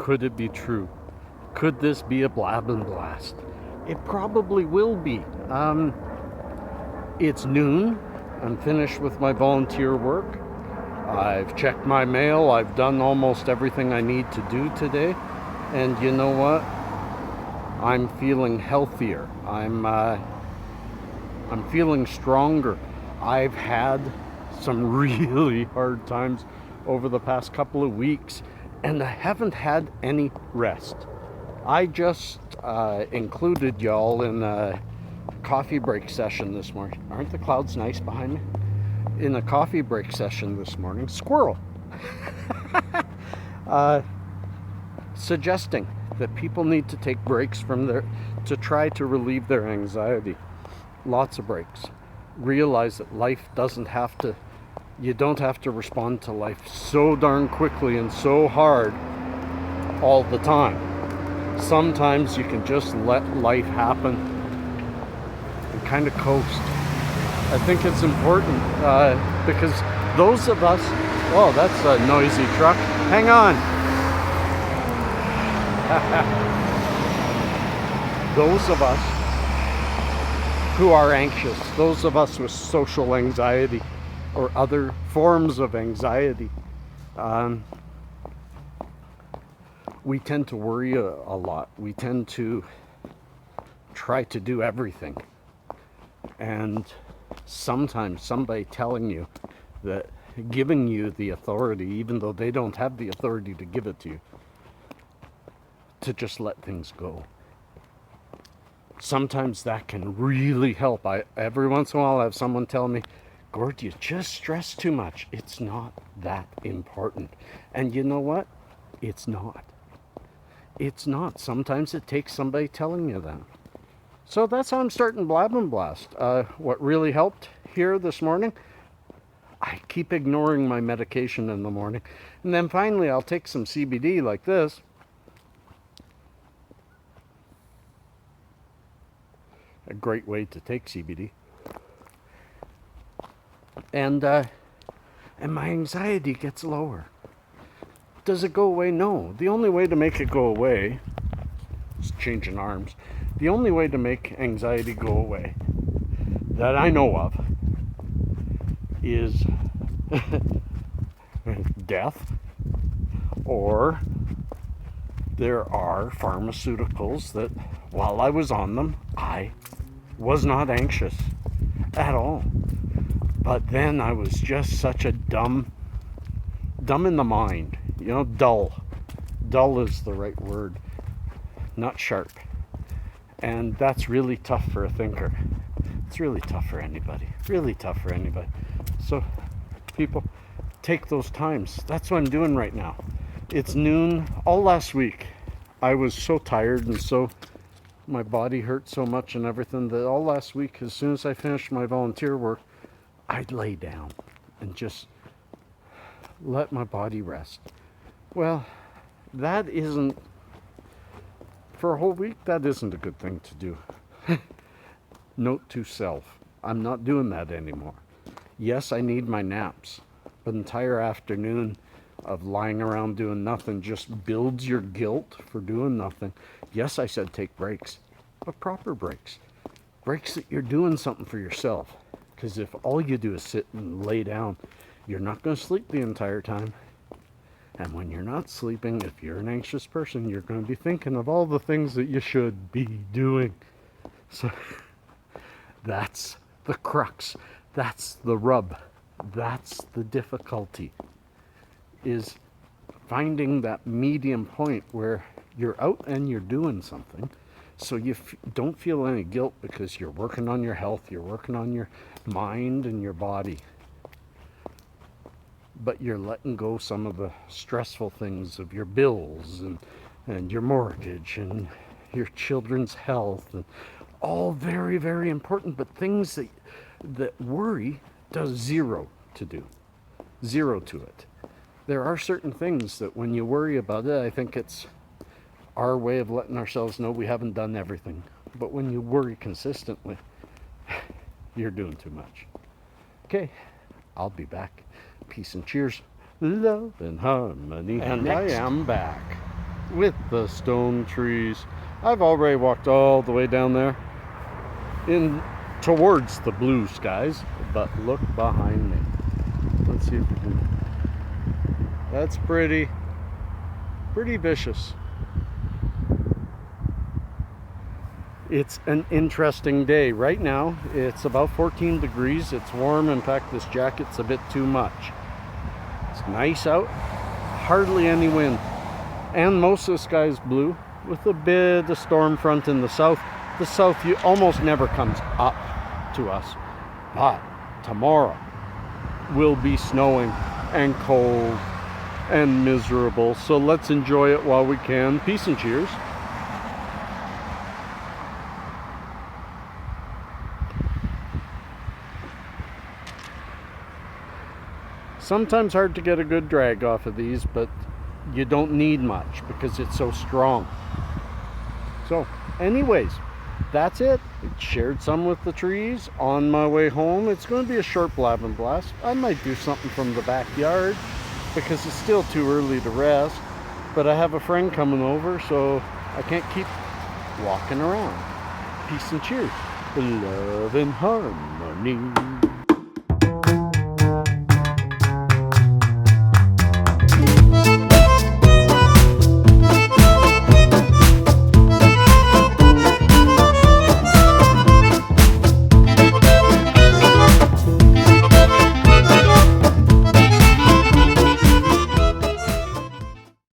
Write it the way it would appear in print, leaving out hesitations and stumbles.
Could it be true? Could this be a Blab N Blast? It probably will be. It's noon. I'm finished with my volunteer work. I've checked my mail. I've done almost everything I need to do today. And you know what? I'm feeling healthier. I'm feeling stronger. I've had some really hard times over the past couple of weeks, and I haven't had any rest. I just included y'all in a coffee break session this morning. Aren't the clouds nice behind me? In a coffee break session this morning, squirrel, suggesting that people need to take breaks to try to relieve their anxiety. Lots of breaks. Realize that life you don't have to respond to life so darn quickly and so hard all the time. Sometimes you can just let life happen and kind of coast. I think it's important because those of us, oh, that's a noisy truck. Hang on. Those of us who are anxious, those of us with social anxiety or other forms of anxiety, we tend to worry a lot. We tend to try to do everything. And sometimes somebody telling you that, giving you the authority, even though they don't have the authority to give it to you, to just let things go. Sometimes that can really help. Every once in a while I have someone tell me, Gord, you just stress too much. It's not that important. And you know what? It's not. It's not. Sometimes it takes somebody telling you that. So that's how I'm starting Blab N Blast. What really helped here this morning, I keep ignoring my medication in the morning. And then finally I'll take some CBD like this. A great way to take CBD. And my anxiety gets lower. Does it go away? No. The only way to make it go away is changing arms. The only way to make anxiety go away that I know of is death, or there are pharmaceuticals that while I was on them, I was not anxious at all. But then I was just such a dumb in the mind, dull. Dull is the right word, not sharp. And that's really tough for a thinker. It's really tough for anybody. Really tough for anybody. So people, take those times. That's what I'm doing right now. It's noon. All last week I was so tired and my body hurt so much and everything that all last week, as soon as I finished my volunteer work, I'd lay down and just let my body rest. Well, that isn't, for a whole week, that isn't a good thing to do. Note to self, I'm not doing that anymore. Yes, I need my naps, but an entire afternoon of lying around doing nothing just builds your guilt for doing nothing. Yes, I said take breaks, but proper breaks. Breaks that you're doing something for yourself. Because if all you do is sit and lay down, you're not going to sleep the entire time. And when you're not sleeping, if you're an anxious person, you're going to be thinking of all the things that you should be doing. So that's the crux. That's the rub. That's the difficulty. Is finding that medium point where you're out and you're doing something. So you don't feel any guilt because you're working on your health, you're working on your mind and your body. But you're letting go some of the stressful things of your bills and your mortgage and your children's health, and all very, very important, but things that worry does zero to do. Zero to it. There are certain things that when you worry about it, I think it's our way of letting ourselves know we haven't done everything. But when you worry consistently, you're doing too much. Okay, I'll be back. Peace and cheers. Love and harmony. And I am back. with the stone trees. I've already walked all the way down there in towards the blue skies, but look behind me. Let's see if we can. That's pretty vicious. It's an interesting day. Right now, it's about 14 degrees. It's warm. In fact, this jacket's a bit too much. It's nice out. Hardly any wind. And most of the sky is blue with a bit of storm front in the south. The south almost never comes up to us. But tomorrow will be snowing and cold and miserable. So let's enjoy it while we can. Peace and cheers. Sometimes hard to get a good drag off of these, but you don't need much because it's so strong. So anyways, that's it. I shared some with the trees on my way home. It's going to be a short Blab N Blast. I might do something from the backyard because it's still too early to rest, but I have a friend coming over, so I can't keep walking around. Peace and cheers. Love and harmony.